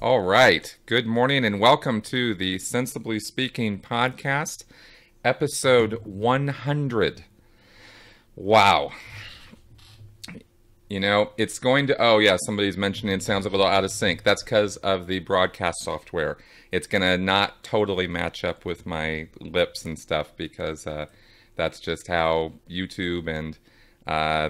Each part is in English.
All right. Good morning and welcome to the Sensibly Speaking Podcast, episode 100. Wow. It's going to, oh yeah, somebody's mentioning it sounds a little out of sync. That's because of the broadcast software. It's going to not totally match up with my lips and stuff because that's just how YouTube and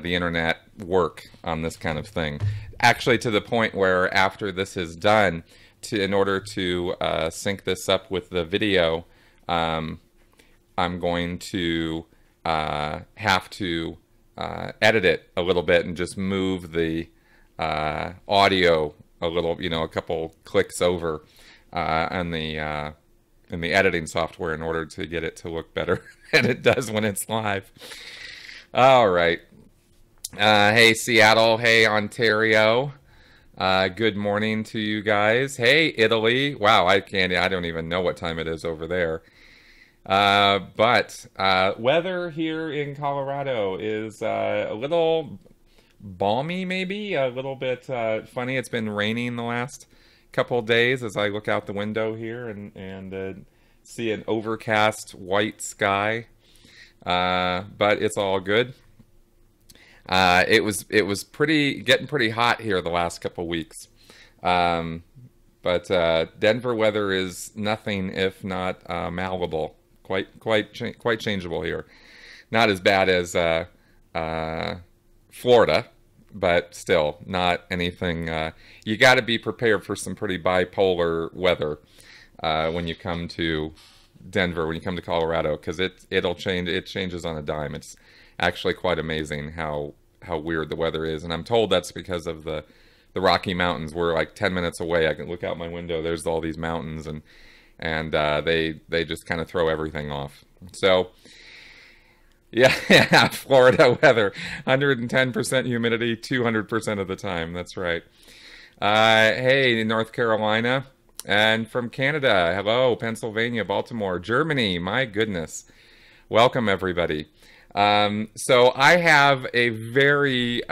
the internet work on this kind of thing. Actually, to the point where after this is done, in order to sync this up with the video, I'm going to have to edit it a little bit and just move the audio a little, a couple clicks over in the editing software in order to get it to look better than it does when it's live. All right. Hey, Seattle. Hey, Ontario. Good morning to you guys. Hey, Italy. Wow, I don't even know what time it is over there. But weather here in Colorado is a little balmy, maybe a little bit funny. It's been raining the last couple of days as I look out the window here and see an overcast white sky. But it's all good. It was getting pretty hot here the last couple weeks. But Denver weather is nothing if not malleable. Quite changeable here. Not as bad as Florida, but still not anything. You got to be prepared for some pretty bipolar weather when you come to Denver, when you come to Colorado, because it'll change. It changes on a dime. It's actually quite amazing how weird the weather is, and I'm told that's because of the Rocky Mountains. We're like 10 minutes away. I can look out my window. There's all these mountains, and they just kind of throw everything off. So yeah, Florida weather, 110% humidity, 200% of the time. That's right. Hey, North Carolina, and from Canada. Hello, Pennsylvania, Baltimore, Germany. My goodness, welcome everybody. So I have a very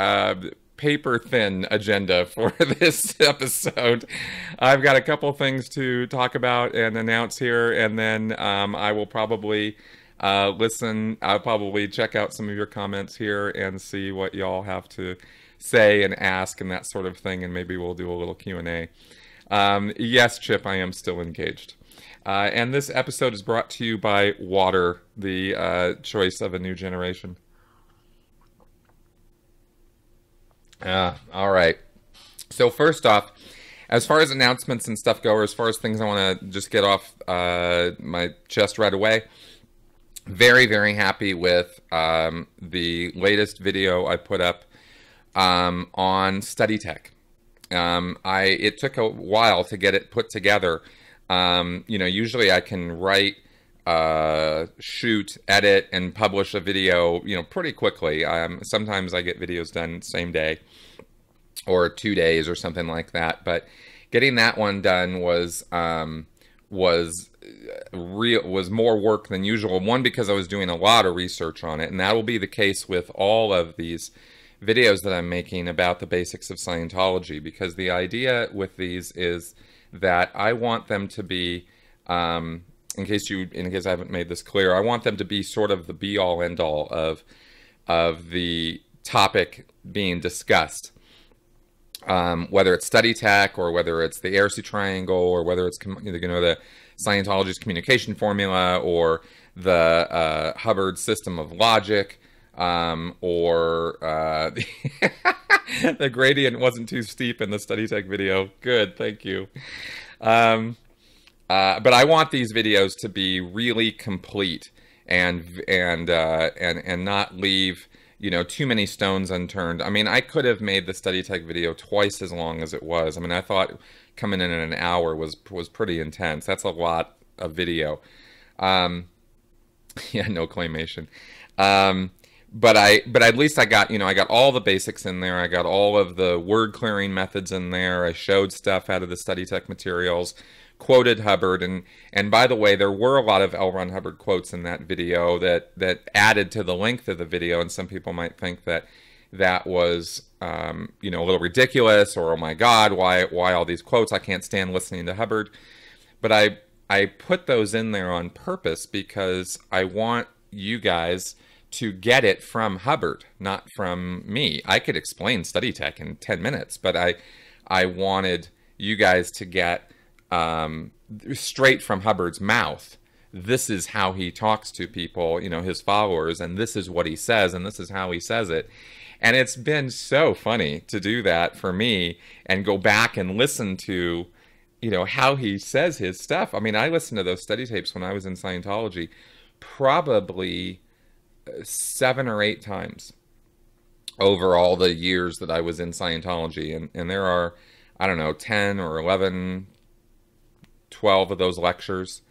paper-thin agenda for this episode. I've got a couple things to talk about and announce here, and then I will probably listen. I'll probably check out some of your comments here and see what y'all have to say and ask and that sort of thing, and maybe we'll do a little Q&A. Yes, Chip, I am still engaged. And this episode is brought to you by water, the choice of a new generation. All right. So first off, as far as announcements and stuff go, or as far as things I want to just get off my chest right away, very, very happy with the latest video I put up on Study Tech. It took a while to get it put together. Usually I can write, shoot, edit, and publish a video, pretty quickly. Sometimes I get videos done same day or 2 days or something like that. But getting that one done was more work than usual. One, because I was doing a lot of research on it, and that will be the case with all of these videos that I'm making about the basics of Scientology, because the idea with these is that I want them to be, in case I haven't made this clear, I want them to be sort of the be-all, end-all of the topic being discussed. Whether it's study tech, or whether it's the Heresy Triangle, or whether it's the Scientology's communication formula, or the Hubbard system of logic, or the gradient wasn't too steep in the study tech video. Good, thank you. But I want these videos to be really complete and not leave too many stones unturned. I mean, I could have made the study tech video twice as long as it was. I mean, I thought coming in at an hour was pretty intense. That's a lot of video. Yeah, no claymation. But at least I got all the basics in there. I got all of the word clearing methods in there. I showed stuff out of the study tech materials, quoted Hubbard, and by the way, there were a lot of L. Ron Hubbard quotes in that video that added to the length of the video, and some people might think that that was, you know, a little ridiculous, or, oh my God, why all these quotes? I can't stand listening to Hubbard. But I put those in there on purpose because I want you guys to get it from Hubbard, not from me. I could explain study tech in 10 minutes, but I wanted you guys to get straight from Hubbard's mouth. This is how he talks to people, you know, his followers, and this is what he says, and this is how he says it. And it's been so funny to do that for me and go back and listen to, you know, how he says his stuff. I mean, I listened to those study tapes when I was in Scientology probably 7 or 8 times over all the years that I was in Scientology. And there are, I don't know, 10 or 11, 12 of those lectures.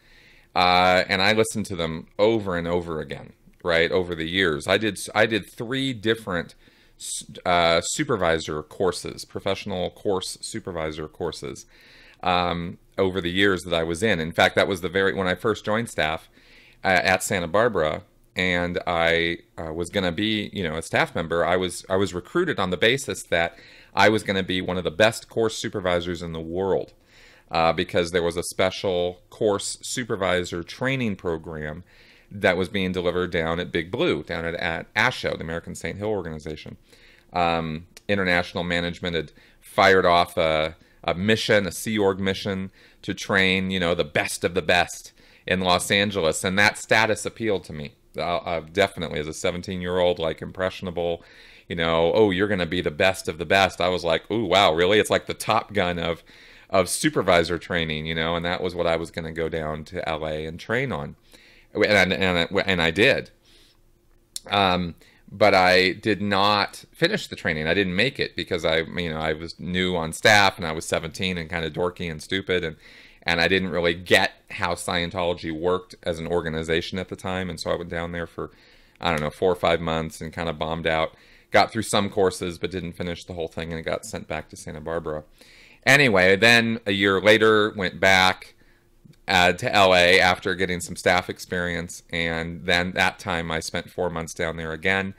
And I listened to them over and over again, right, over the years. I did 3 different supervisor courses, professional course supervisor courses, over the years that I was in. In fact, that was when I first joined staff at Santa Barbara, and I was going to be, you know, a staff member. I was recruited on the basis that I was going to be one of the best course supervisors in the world, because there was a special course supervisor training program that was being delivered down at Big Blue, down at ASHO, the American St. Hill Organization. International management had fired off a mission, a Sea Org mission, to train, you know, the best of the best in Los Angeles, and that status appealed to me. Definitely, as a 17-year-old, like, impressionable, you know, oh, you're going to be the best of the best. I was like, ooh, wow, really? It's like the Top Gun of supervisor training, you know, and that was what I was going to go down to LA and train on, and I did. But I did not finish the training. I didn't make it because I was new on staff, and I was 17 and kind of dorky and stupid, and I didn't really get how Scientology worked as an organization at the time. And so I went down there for, I don't know, 4 or 5 months and kind of bombed out. Got through some courses, but didn't finish the whole thing, and got sent back to Santa Barbara. Anyway, then a year later, went back to LA after getting some staff experience, and then that time I spent 4 months down there again,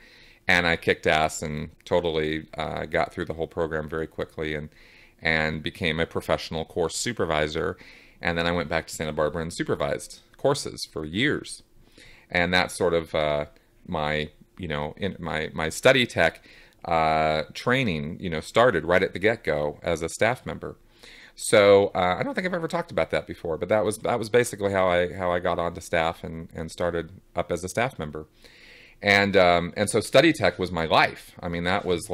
and I kicked ass and totally got through the whole program very quickly, and became a professional course supervisor. And then I went back to Santa Barbara and supervised courses for years, and that's sort of my study tech training, you know, started right at the get-go as a staff member. So I don't think I've ever talked about that before, but that was basically how I got onto staff and started up as a staff member. And so study tech was my life. I mean, that was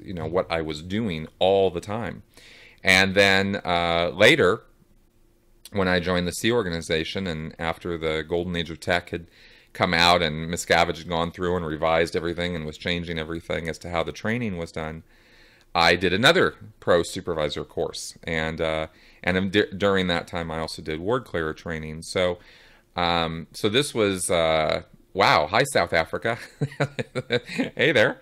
you know, what I was doing all the time. And then later, when I joined the Sea Organization, and after the golden age of tech had come out and Miscavige had gone through and revised everything and was changing everything as to how the training was done, I did another pro supervisor course, and during that time I also did word clearer training. So this was wow, hi South Africa, hey there.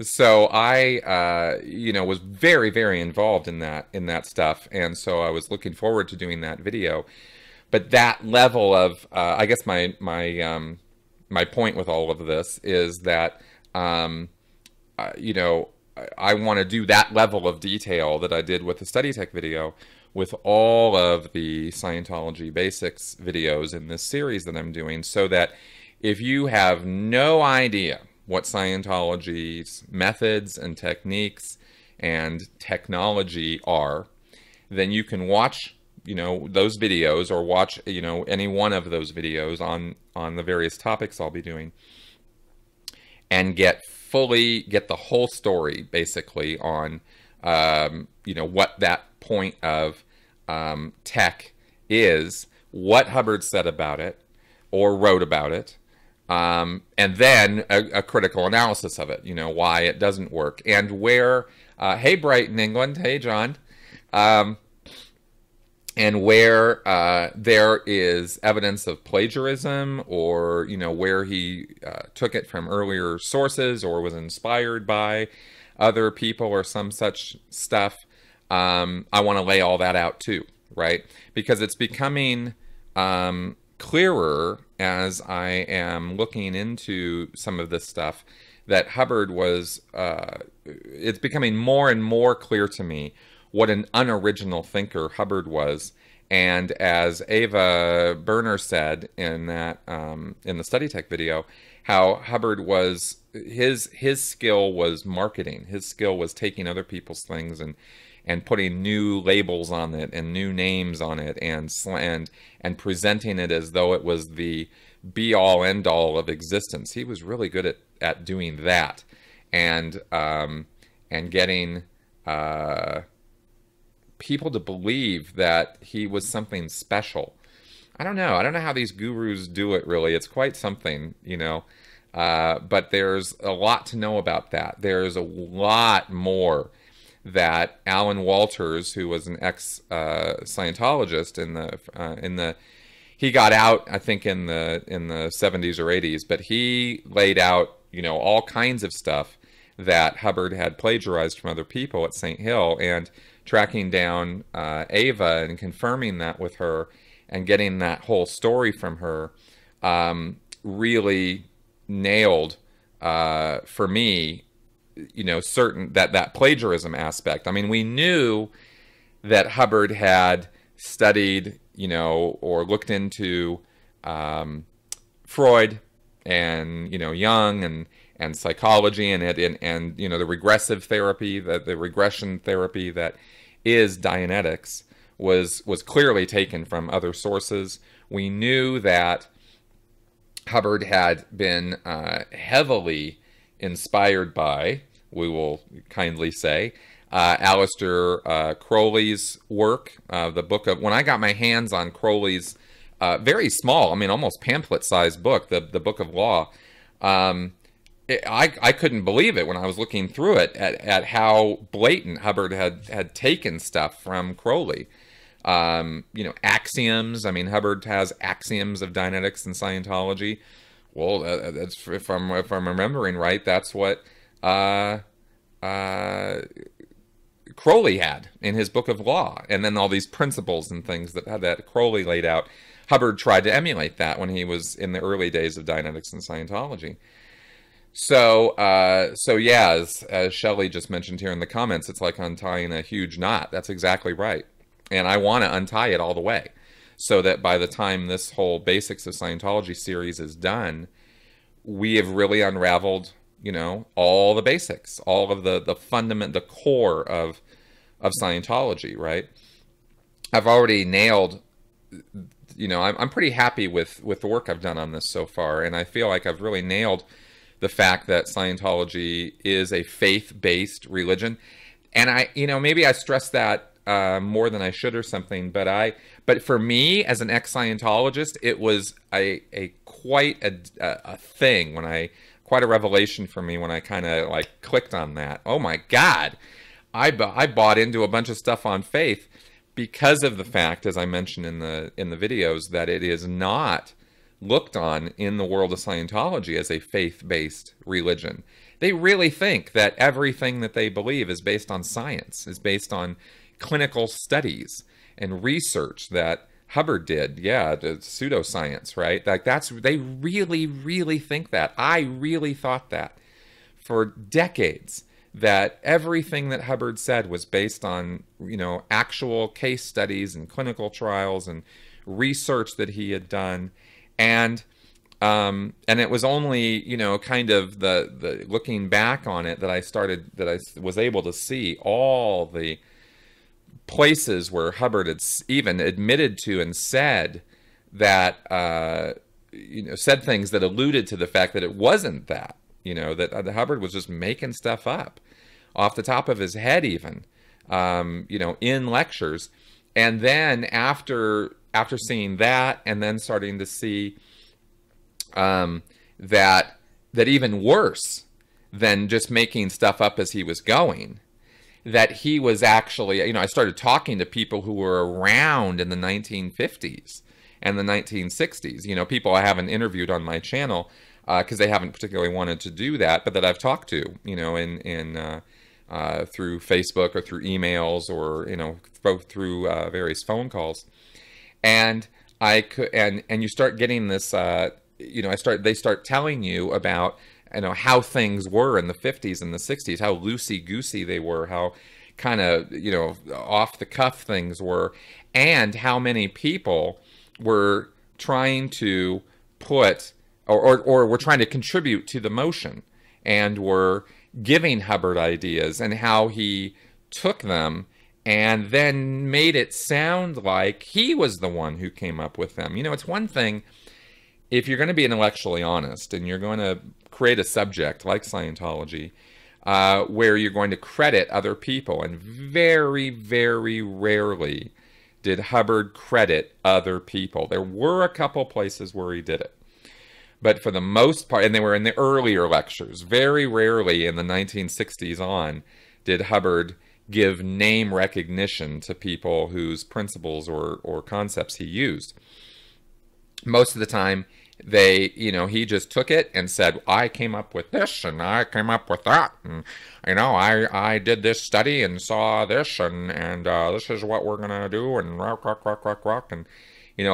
So I was very, very involved in that stuff, and so I was looking forward to doing that video. But that level of I guess my point with all of this is that I want to do that level of detail that I did with the study tech video with all of the Scientology basics videos in this series that I'm doing, so that if you have no idea what Scientology's methods and techniques and technology are, then you can watch, you know, those videos, or watch, you know, any one of those videos on the various topics I'll be doing, and get the whole story basically on what that point of tech is, what Hubbard said about it or wrote about it, and then a critical analysis of it, you know, why it doesn't work, and where hey Brighton, England, hey John, and where there is evidence of plagiarism, or, you know, where he took it from earlier sources or was inspired by other people or some such stuff. I want to lay all that out too, right? Because it's becoming clearer as I am looking into some of this stuff, that Hubbard was, it's becoming more and more clear to me what an unoriginal thinker Hubbard was. And as Ava Berner said in that in the Study Tech video, how Hubbard was, his skill was marketing. His skill was taking other people's things and putting new labels on it and new names on it and presenting it as though it was the be all end all of existence. He was really good at doing that, and getting people to believe that he was something special. I don't know how these gurus do it, really. It's quite something, you know. But there's a lot to know about that. There's a lot more that Alan Walters, who was an ex-Scientologist he got out, I think, in the 70s or 80s, but he laid out, you know, all kinds of stuff that Hubbard had plagiarized from other people at St. Hill, and tracking down Ava and confirming that with her and getting that whole story from her really nailed, for me, you know, certain that plagiarism aspect. I mean, we knew that Hubbard had studied, you know, or looked into Freud and, you know, Jung and psychology and you know, the regressive therapy, the regression therapy that is Dianetics was clearly taken from other sources. We knew that Hubbard had been heavily inspired by, we will kindly say, Aleister Crowley's work, the book of, when I got my hands on Crowley's very small, I mean, almost pamphlet-sized book, the Book of Law, I couldn't believe it when I was looking through it at how blatant Hubbard had taken stuff from Crowley. You know, axioms. I mean, Hubbard has axioms of Dianetics and Scientology. Well, that's, if I'm remembering right, that's what Crowley had in his Book of Law, and then all these principles and things that Crowley laid out. Hubbard tried to emulate that when he was in the early days of Dianetics and Scientology. So yeah, as Shelley just mentioned here in the comments, it's like untying a huge knot. That's exactly right. And I want to untie it all the way, so that by the time this whole Basics of Scientology series is done, we have really unraveled, you know, all the basics, all of the fundament, the core of Scientology, right? I've already nailed, you know, I'm pretty happy with the work I've done on this so far, and I feel like I've really nailed the fact that Scientology is a faith-based religion. And I, you know, maybe I stress that more than I should or something, but for me as an ex-Scientologist, it was quite a thing quite a revelation for me when I kind of like clicked on that. Oh my God, I bought into a bunch of stuff on faith because of the fact, as I mentioned in the videos, that it is not looked on in the world of Scientology as a faith-based religion. They really think that everything that they believe is based on science, is based on clinical studies and research that Hubbard did. Yeah, the pseudoscience, right? Like they really, really think that. I really thought that for decades, that everything that Hubbard said was based on, you know, actual case studies and clinical trials and research that he had done. And it was only, you know, kind of the looking back on it that I was able to see all the places where Hubbard had even admitted to and said that, you know, said things that alluded to the fact that it wasn't that, you know, that Hubbard was just making stuff up off the top of his head even, you know, in lectures. And then after seeing that, and then starting to see that even worse than just making stuff up as he was going, that he was actually, you know, I started talking to people who were around in the 1950s and the 1960s, you know, people I haven't interviewed on my channel because they haven't particularly wanted to do that, but that I've talked to, you know, through Facebook or through emails or, you know, both through various phone calls. And you start getting this, you know, they start telling you about how things were in the 50s and the 60s, how loosey-goosey they were, how kind of, off the cuff things were, and how many people were trying to put or were trying to contribute to the motion and were giving Hubbard ideas, and how he took them and then made it sound like he was the one who came up with them. It's one thing if you're going to be intellectually honest and you're going to create a subject like Scientology, where you're going to credit other people, and very, very rarely did Hubbard credit other people. There were a couple places where he did it, but for the most part, and they were in the earlier lectures, very rarely in the 1960s on did Hubbard give name recognition to people whose principles or concepts he used. Most of the time, he just took it and said, I came up with this, and I came up with that, and, I did this study and saw this, and this is what we're going to do, and rock, and,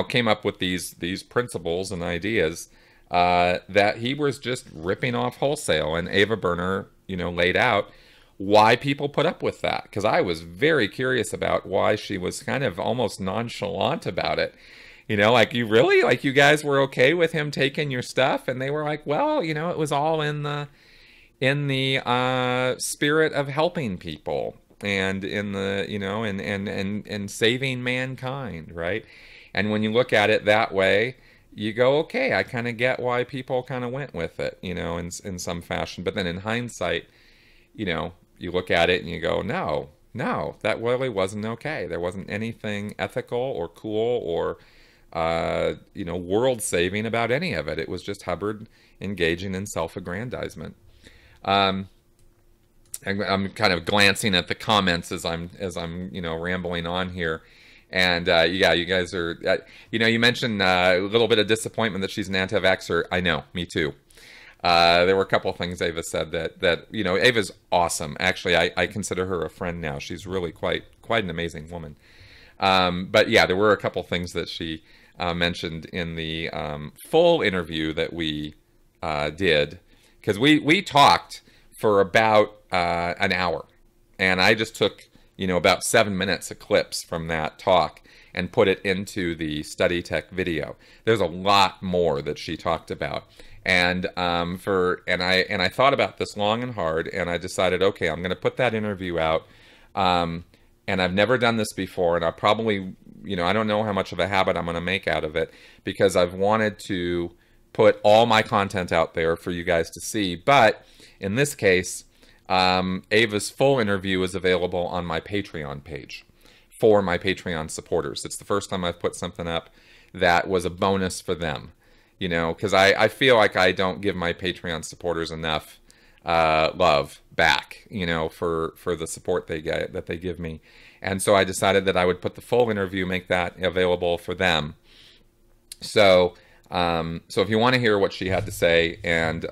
came up with these principles and ideas that he was just ripping off wholesale. And Ava Berner, laid out why people put up with that, because I was very curious about why she was kind of almost nonchalant about it. You guys were okay with him taking your stuff? And they were like, well, it was all in the spirit of helping people, and in the, and saving mankind, right? And when you look at it that way, you go, okay, I kind of get why people kind of went with it, in some fashion. But then in hindsight, you look at it and you go, no, that really wasn't okay. There wasn't anything ethical or cool or world-saving about any of it. It was just Hubbard engaging in self-aggrandizement. I'm kind of glancing at the comments as I'm rambling on here, and you guys are you mentioned a little bit of disappointment that she's an anti-vaxxer. I know, me too. There were a couple of things Ava said that Ava's awesome. Actually, I consider her a friend now. She's really quite an amazing woman. But yeah, there were a couple things that she mentioned in the full interview that we did, because we talked for about an hour, and I just took about 7 minutes of clips from that talk and put it into the Study Tech video. There's a lot more that she talked about, and I thought about this long and hard, and I decided, okay, I'm going to put that interview out. And I've never done this before, and I probably, I don't know how much of a habit I'm going to make out of it, because I've wanted to put all my content out there for you guys to see. But in this case, Ava's full interview is available on my Patreon page for my Patreon supporters. It's the first time I've put something up that was a bonus for them, because I feel like I don't give my Patreon supporters enough love back, for the support they get, that they give me. And so I decided that I would put the full interview, make that available for them. So if you want to hear what she had to say, and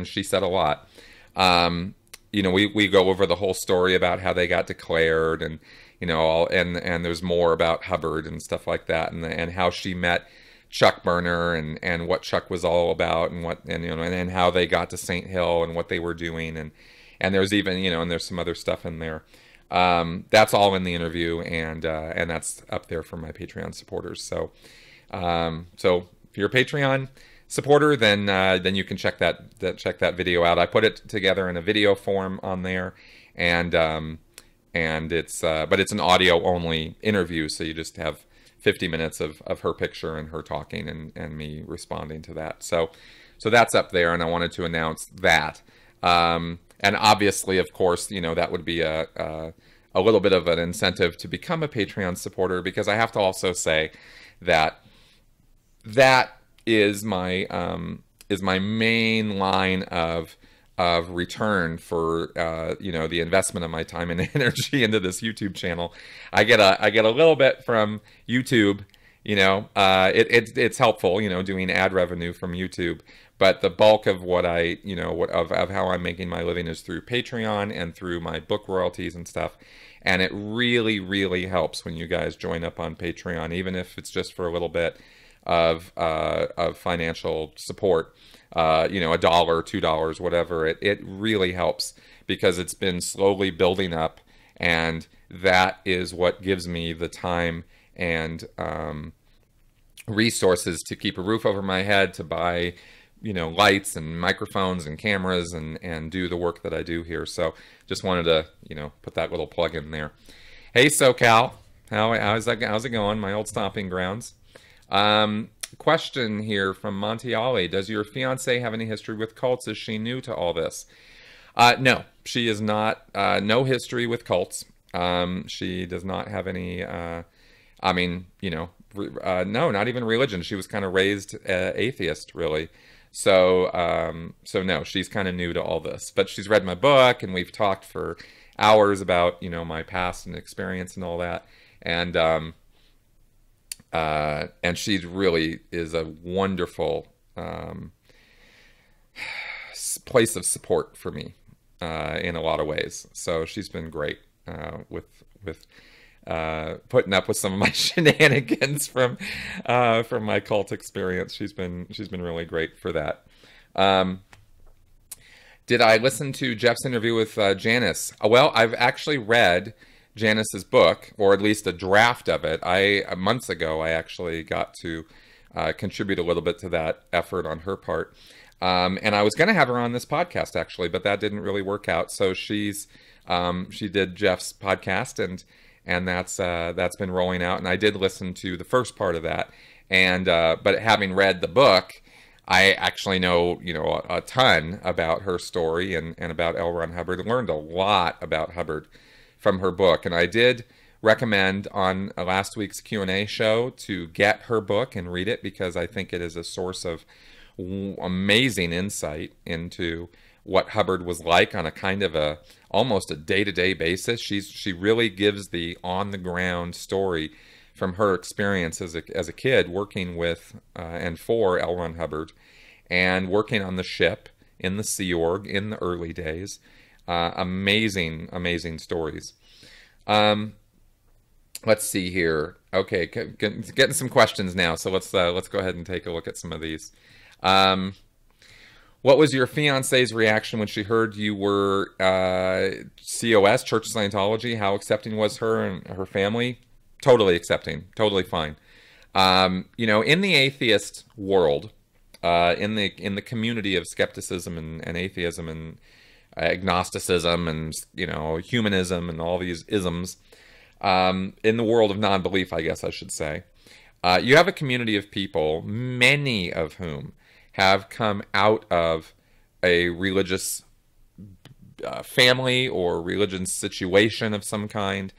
she said a lot, we go over the whole story about how they got declared, and and there's more about Hubbard and stuff like that, and how she met Chuck Berner, and what Chuck was all about, and how they got to St. Hill and what they were doing, and there's even and there's some other stuff in there. That's all in the interview, and that's up there for my Patreon supporters. So if you're a Patreon supporter, then you can check that video out. I put it together in a video form on there, and it's but it's an audio only interview, so you just have 50 minutes of her picture and her talking, and me responding to that. So that's up there, and I wanted to announce that. And obviously, of course, that would be a little bit of an incentive to become a Patreon supporter, because I have to also say that is my main line of return for the investment of my time and energy into this YouTube channel. I get a little bit from YouTube. It's helpful, doing ad revenue from YouTube, but the bulk of what of how I'm making my living is through Patreon and through my book royalties and stuff. And it really, really helps when you guys join up on Patreon, even if it's just for a little bit. of financial support. You know, $1, $2, whatever. It really helps because it's been slowly building up, and that is what gives me the time and resources to keep a roof over my head, to buy, you know, lights and microphones and cameras and do the work that I do here. So just wanted to, you know, put that little plug in there. Hey, SoCal, how's it going? My old stomping grounds. Question here from Monty Ollie. Does your fiance have any history with cults? Is she new to all this? No, she is not. No history with cults. She does not have any, I mean, you know, no, not even religion. She was kind of raised atheist, really. So, so no, she's kind of new to all this. But she's read my book, and we've talked for hours about, you know, my past and experience and all that. And she really is a wonderful place of support for me in a lot of ways. So she's been great with putting up with some of my shenanigans from my cult experience. She's been really great for that. Did I listen to Jeff's interview with Janice? Well, I've actually read Janice's book, or at least a draft of it. Months ago, I actually got to contribute a little bit to that effort on her part. And I was going to have her on this podcast, actually, but that didn't really work out. So she did Jeff's podcast, and that's been rolling out. And I did listen to the first part of that. And but having read the book, I actually know, you know, a ton about her story and about L. Ron Hubbard. I learned a lot about Hubbard from her book. And I did recommend on last week's Q&A show to get her book and read it, because I think it is a source of amazing insight into what Hubbard was like on a kind of almost a day-to-day basis. She really gives the on-the-ground story from her experience as a kid working with and for L. Ron Hubbard, and working on the ship in the Sea Org in the early days. Amazing stories. Let's see here. Okay, getting some questions now. So let's go ahead and take a look at some of these. What was your fiance's reaction when she heard you were COS, Church of Scientology? How accepting was her and her family? Totally accepting, totally fine. You know, in the atheist world, in the community of skepticism and atheism and agnosticism and, you know, humanism and all these isms, in the world of non-belief, I guess I should say, you have a community of people, many of whom have come out of a religious family or religious situation of some kind.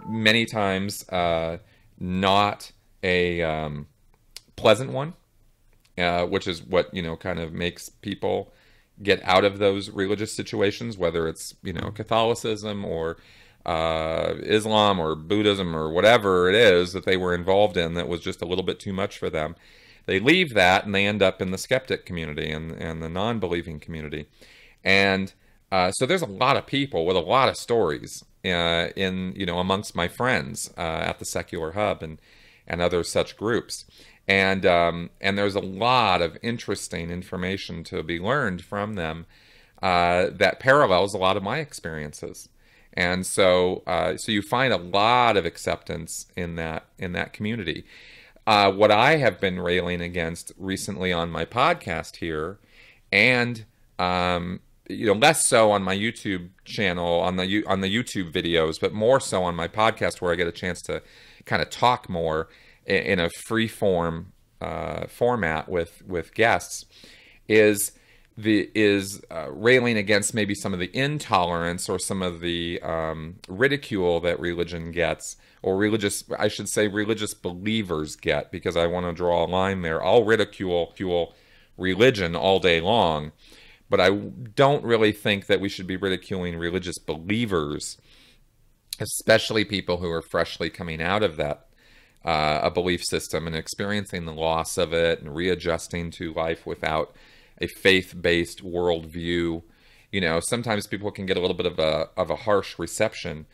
Many times not a pleasant one, which is what, you know, kind of makes people get out of those religious situations, whether it's, you know, Catholicism or Islam or Buddhism or whatever it is that they were involved in that was just a little bit too much for them. They leave that and they end up in the skeptic community and the non-believing community. And so there's a lot of people with a lot of stories you know, amongst my friends at the Secular Hub and other such groups. And there's a lot of interesting information to be learned from them that parallels a lot of my experiences. And so so you find a lot of acceptance in that community. What I have been railing against recently on my podcast here, and you know, less so on my YouTube channel, on the YouTube videos, but more so on my podcast, where I get a chance to kind of talk more in a free form format with guests, is railing against maybe some of the intolerance or some of the ridicule that religion gets, or I should say religious believers get, because I want to draw a line there. I'll ridicule religion all day long, but I don't really think that we should be ridiculing religious believers, especially people who are freshly coming out of that a belief system and experiencing the loss of it and readjusting to life without a faith-based worldview. You know, sometimes people can get a little bit of a harsh reception,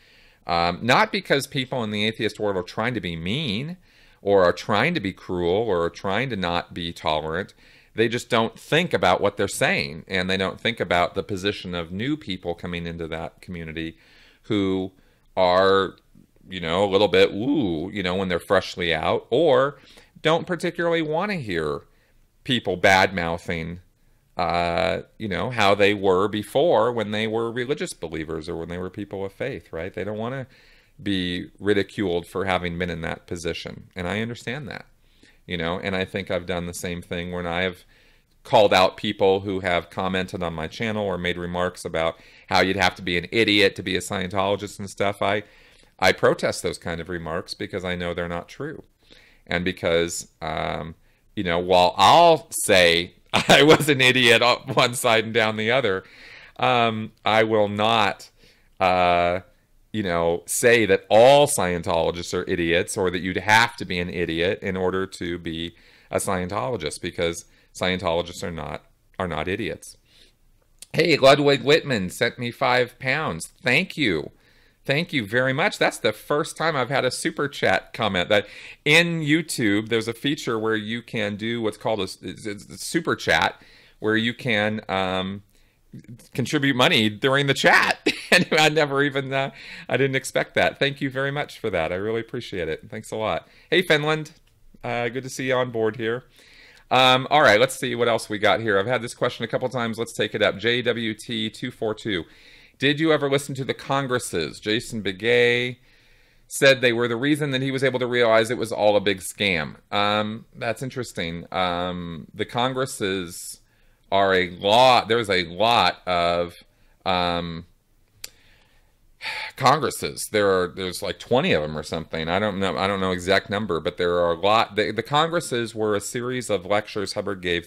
not because people in the atheist world are trying to be mean or are trying to be cruel or are trying to not be tolerant. They just don't think about what they're saying, and they don't think about the position of new people coming into that community who are, a little bit woo, when they're freshly out, or don't particularly want to hear people bad-mouthing, how they were before when they were religious believers or when they were people of faith, right? They don't want to be ridiculed for having been in that position. And I understand that, and I think I've done the same thing when I have called out people who have commented on my channel or made remarks about how you'd have to be an idiot to be a Scientologist and stuff. I protest those kind of remarks because I know they're not true. And because, while I'll say I was an idiot on one side and down the other, I will not, say that all Scientologists are idiots or that you'd have to be an idiot in order to be a Scientologist, because Scientologists are not idiots. Hey, Ludwig Whitman sent me £5. Thank you. Thank you very much. That's the first time I've had a super chat comment. That in YouTube, there's a feature where you can do what's called a super chat, where you can contribute money during the chat. And I never even, I didn't expect that. Thank you very much for that. I really appreciate it. Thanks a lot. Hey, Finland. Good to see you on board here. All right, let's see what else we got here. I've had this question a couple times. Let's take it up. JWT242. Did you ever listen to the Congresses? Jason Begay said they were the reason that he was able to realize it was all a big scam. That's interesting. The Congresses are a lot. There's a lot of Congresses. There's like 20 of them or something. I don't know exact number, but there are a lot. The Congresses were a series of lectures Hubbard gave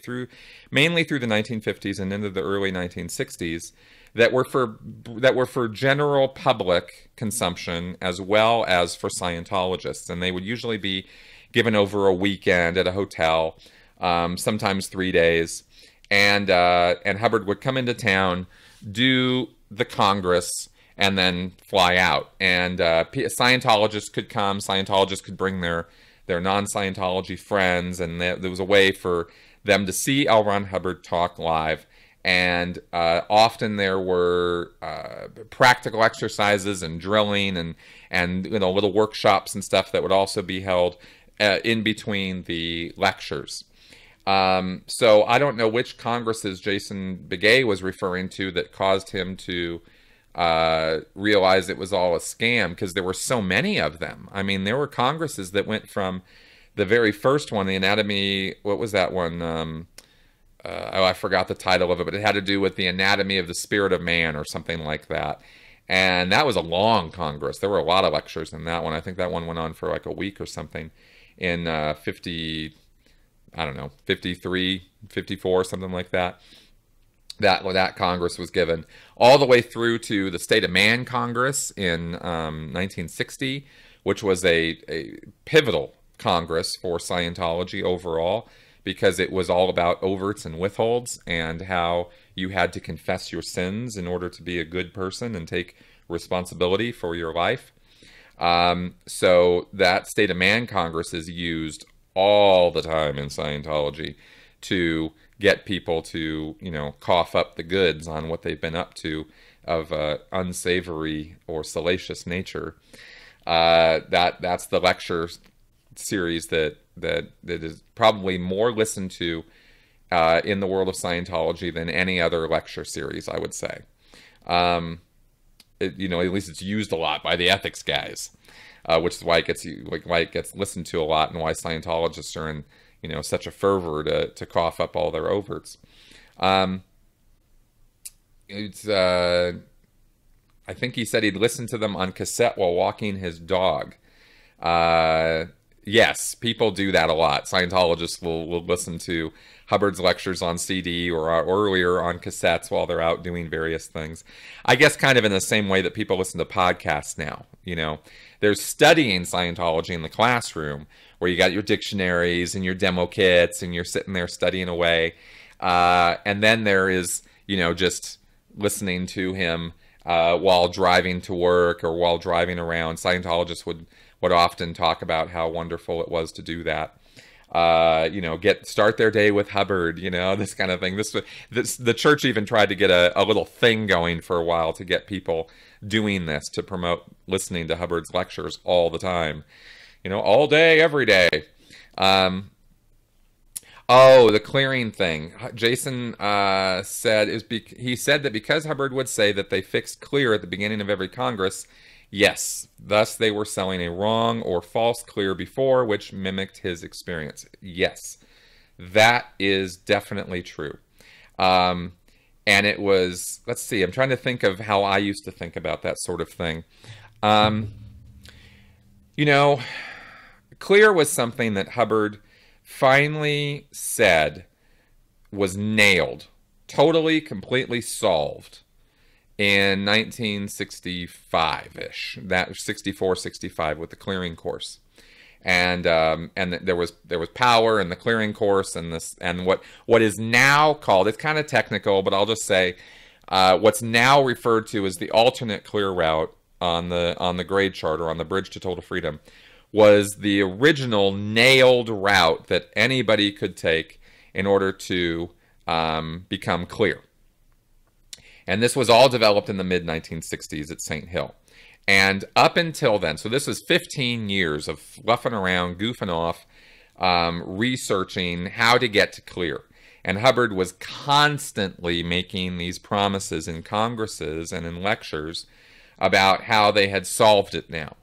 mainly through the 1950s and into the early 1960s. That were for general public consumption as well as for Scientologists, and they would usually be given over a weekend at a hotel, sometimes 3 days, and Hubbard would come into town, do the Congress, and then fly out. And Scientologists could come. Scientologists could bring their non-Scientology friends, and there was a way for them to see L. Ron Hubbard talk live. And often there were practical exercises and drilling and little workshops and stuff that would also be held in between the lectures. So I don't know which Congresses Jason Begay was referring to that caused him to realize it was all a scam, because there were so many of them. I mean, there were Congresses that went from the very first one, the anatomy, what was that one? I forgot the title of it, but it had to do with the anatomy of the spirit of man or something like that. And that was a long Congress. There were a lot of lectures in that one. I think that one went on for like a week or something in 53, 54, something like that. That Congress was given all the way through to the State of Man Congress in 1960, which was a pivotal Congress for Scientology overall, because it was all about overts and withholds and how you had to confess your sins in order to be a good person and take responsibility for your life. So that State of Man Congress is used all the time in Scientology to get people to, cough up the goods on what they've been up to of unsavory or salacious nature. That's the lecture series that is probably more listened to in the world of Scientology than any other lecture series, I would say. At least it's used a lot by the ethics guys, which is why it gets listened to a lot, and why Scientologists are in such a fervor to cough up all their overts. I think he said he'd listen to them on cassette while walking his dog. Yes, people do that a lot. Scientologists will listen to Hubbard's lectures on CD or earlier on cassettes while they're out doing various things. I guess kind of in the same way that people listen to podcasts now. There's studying Scientology in the classroom, where you got your dictionaries and your demo kits and you're sitting there studying away. And then there is, just listening to him while driving to work or while driving around. Scientologists would would often talk about how wonderful it was to do that. Start their day with Hubbard, this kind of thing. The church even tried to get a little thing going for a while to get people doing this, to promote listening to Hubbard's lectures all the time, all day, every day. The clearing thing. Jason said that because Hubbard would say that they fixed clear at the beginning of every Congress, yes, thus they were selling a wrong or false clear before, which mimicked his experience. Yes, that is definitely true. And it was, let's see, I'm trying to think of how I used to think about that sort of thing. Clear was something that Hubbard finally said was nailed, totally, completely solved in 1965-ish, that 64, 65 with the clearing course. And there was power in the clearing course, and what is now called, it's kind of technical, but I'll just say what's now referred to as the alternate clear route on the grade chart, or on the bridge to total freedom, was the original nailed route that anybody could take in order to become clear. And this was all developed in the mid-1960s at St. Hill. And up until then, so this was 15 years of fluffing around, goofing off, researching how to get to clear. And Hubbard was constantly making these promises in congresses and in lectures about how they had solved it now.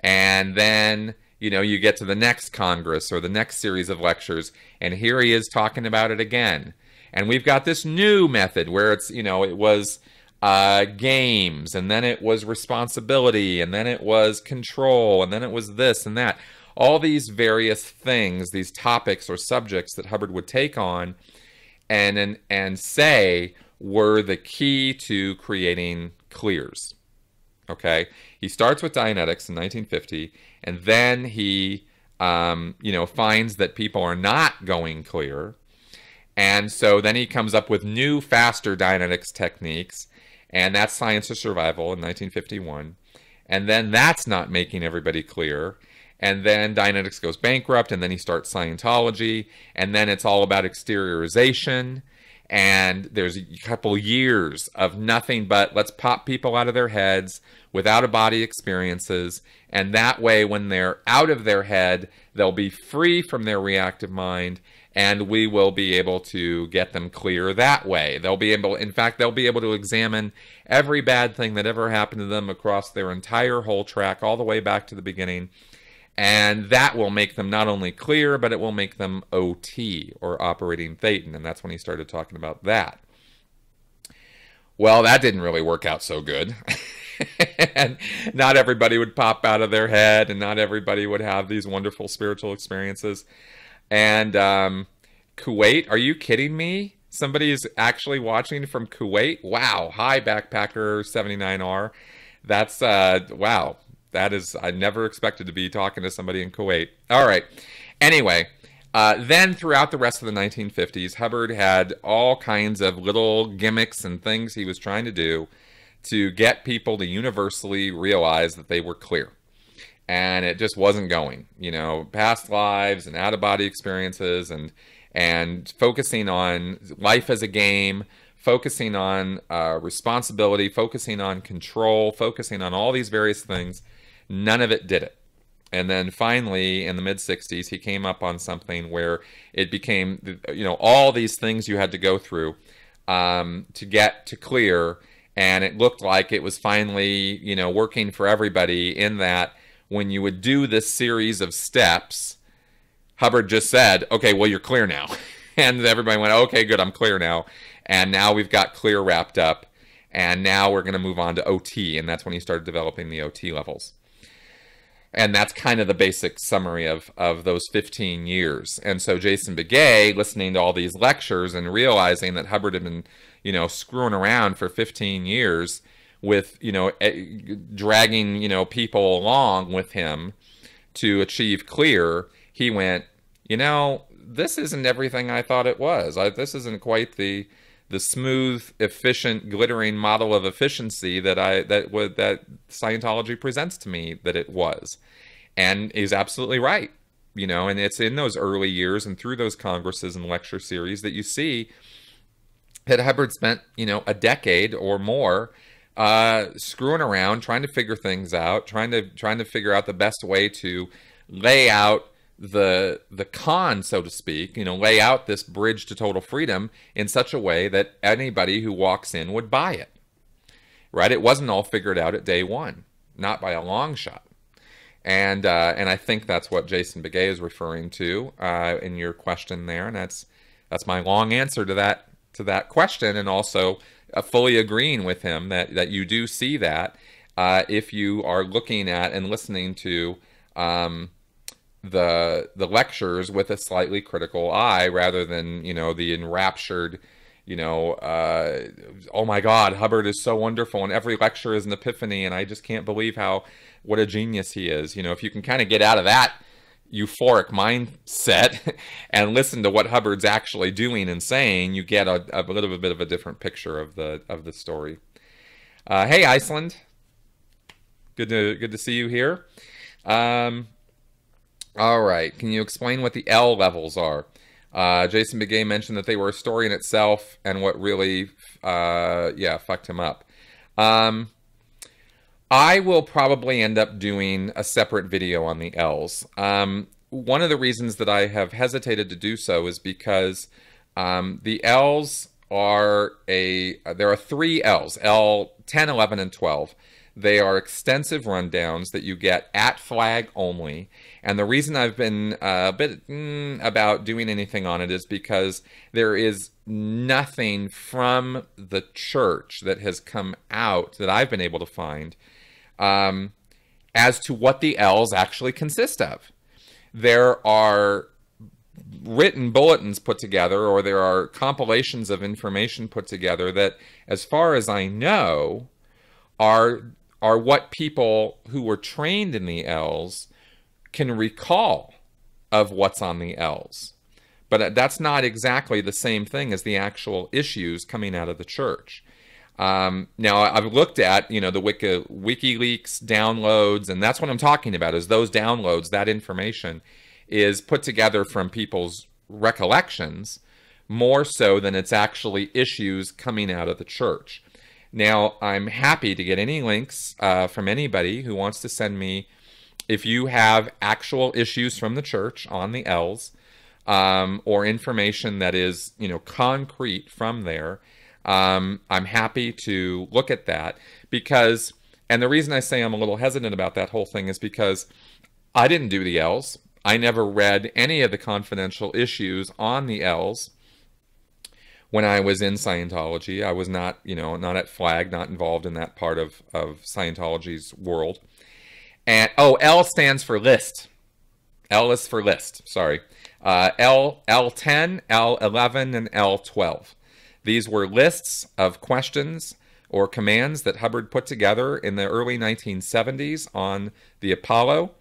And then, you get to the next Congress or the next series of lectures, and here he is talking about it again. And we've got this new method where it's, it was games, and then it was responsibility, and then it was control, and then it was this and that. All these various things, these topics or subjects that Hubbard would take on and say were the key to creating clears. Okay, he starts with Dianetics in 1950, and then he, finds that people are not going clear, and so then he comes up with new, faster Dianetics techniques, and that's Science of Survival in 1951, and then that's not making everybody clear, and then Dianetics goes bankrupt, and then he starts Scientology, and then it's all about exteriorization. And there's a couple years of nothing but let's pop people out of their heads with out-of-body experiences. And that way, when they're out of their head, they'll be free from their reactive mind, and we will be able to get them clear that way. They'll be able to examine every bad thing that ever happened to them across their entire whole track, all the way back to the beginning. And that will make them not only clear, but it will make them OT, or operating Thetan. And that's when he started talking about that. Well, that didn't really work out so good. And not everybody would pop out of their head, and not everybody would have these wonderful spiritual experiences. And Kuwait, are you kidding me? Somebody is actually watching from Kuwait? Wow. Hi, Backpacker 79R. That's, wow. That is, I never expected to be talking to somebody in Kuwait. All right. Anyway, then throughout the rest of the 1950s, Hubbard had all kinds of little gimmicks and things he was trying to do to get people to universally realize that they were clear. And it just wasn't going. Past lives and out-of-body experiences, and focusing on life as a game, focusing on responsibility, focusing on control, focusing on all these various things. None of it did it. And then finally, in the mid-60s, he came up on something where it became, all these things you had to go through to get to clear. And it looked like it was finally, working for everybody, in that when you would do this series of steps, Hubbard just said, okay, well, you're clear now. And everybody went, okay, good, I'm clear now. And now we've got clear wrapped up. And now we're going to move on to OT. And that's when he started developing the OT levels. And that's kind of the basic summary of those 15 years. And so Jason Begay, listening to all these lectures and realizing that Hubbard had been, screwing around for 15 years with, dragging, people along with him to achieve clear, he went, this isn't everything I thought it was. This isn't quite the smooth, efficient, glittering model of efficiency that Scientology presents to me that it was. and is absolutely right. You know, and it's in those early years and through those congresses and lecture series that you see that Hubbard spent, you know, a decade or more screwing around, trying to figure things out, trying to figure out the best way to lay out the con, so to speak, you know, lay out this bridge to total freedom in such a way that anybody who walks in would buy it. Right? It wasn't all figured out at day one, not by a long shot. And I think that's what Jason Begay is referring to in your question there, and that's my long answer to that question, and also fully agreeing with him that you do see that if you are looking at and listening to the lectures with a slightly critical eye, rather than, you know, the enraptured, you know, oh my God, Hubbard is so wonderful, and every lecture is an epiphany, and I just can't believe what a genius he is. You know, if you can kind of get out of that euphoric mindset and listen to what Hubbard's actually doing and saying, you get a little bit of a different picture of the story. Hey, Iceland, good to see you here. All right, can you explain what the L levels are? Jason Begay mentioned that they were a story in itself, and what really, fucked him up. I will probably end up doing a separate video on the L's. One of the reasons that I have hesitated to do so is because the L's there are 3 L's, L 10, 11, and 12. They are extensive rundowns that you get at Flag only. And the reason I've been a bit about doing anything on it is because there is nothing from the church that has come out that I've been able to find as to what the L's actually consist of. There are written bulletins put together, or there are compilations of information put together that, as far as I know, are what people who were trained in the L's can recall of what's on the L's. But that's not exactly the same thing as the actual issues coming out of the church. Now, I've looked at, you know, the WikiLeaks downloads, and that's what I'm talking about, is those downloads, that information is put together from people's recollections more so than it's actually issues coming out of the church. Now, I'm happy to get any links from anybody who wants to send me, if you have actual issues from the church on the L's, or information that is, you know, concrete from there. I'm happy to look at that, because, and the reason I say I'm a little hesitant about that whole thing is because I didn't do the L's. I never read any of the confidential issues on the L's when I was in Scientology. I was not, you know, not at Flag, not involved in that part of Scientology's world. And, L stands for list. L is for list, sorry. L10, L11, and L12. These were lists of questions or commands that Hubbard put together in the early 1970s on the Apollo.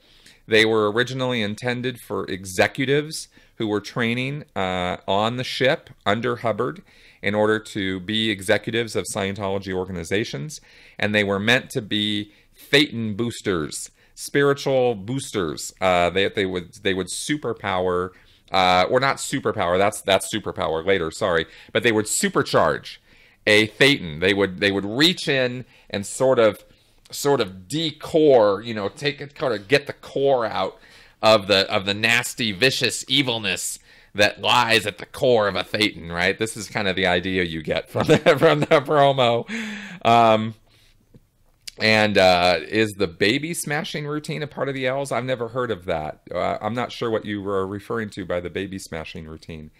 They were originally intended for executives who were training on the ship under Hubbard in order to be executives of Scientology organizations. And they were meant to be Thetan boosters, spiritual boosters. They would superpower, or not superpower, that's superpower later, sorry, but they would supercharge a Thetan. They would reach in and sort of decore, you know, get the core out of the nasty, vicious evilness that lies at the core of a Thetan, right? This is kind of the idea you get from the promo. Is the baby smashing routine a part of the L's? I've never heard of that. I'm not sure what you were referring to by the baby smashing routine.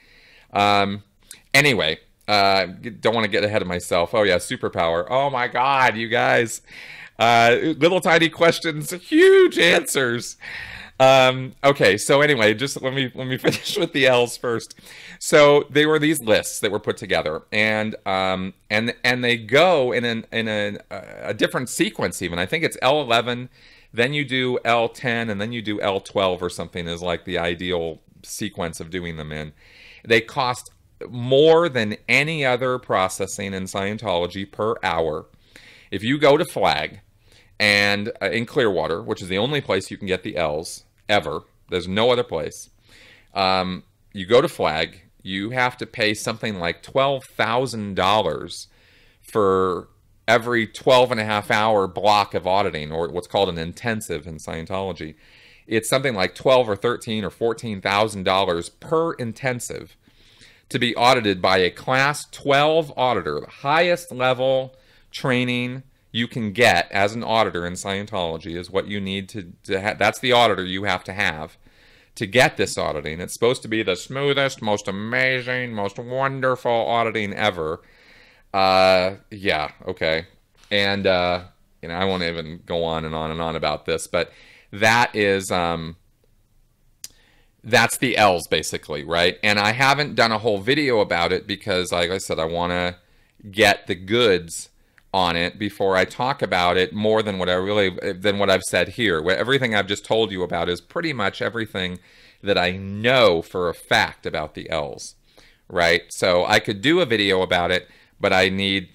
Anyway, don't want to get ahead of myself. Oh yeah, superpower. Oh my God, you guys. Little tiny questions, huge answers. Okay, so anyway, just let me finish with the L's first. So there were these lists that were put together, and they go in a different sequence even. I think it's L11, then you do L10, and then you do L12 or something is like the ideal sequence of doing them in. They cost more than any other processing in Scientology per hour. If you go to Flag and in Clearwater, which is the only place you can get the L's ever. There's no other place. You go to Flag, you have to pay something like $12,000 for every 12.5-hour block of auditing, or what's called an intensive in Scientology. It's something like $12 or $13 or $14,000 per intensive to be audited by a Class 12 auditor, the highest level training you can get as an auditor in Scientology is what you need to have. That's the auditor you have to get this auditing. It's supposed to be the smoothest, most amazing, most wonderful auditing ever. Yeah, okay. And, I won't even go on and on and on about this, but that is, that's the L's basically, right? And I haven't done a whole video about it because, like I said, I want to get the goods on it before I talk about it more than what I've said here. Everything I've just told you about is pretty much everything that I know for a fact about the L's, right? So I could do a video about it, but I need,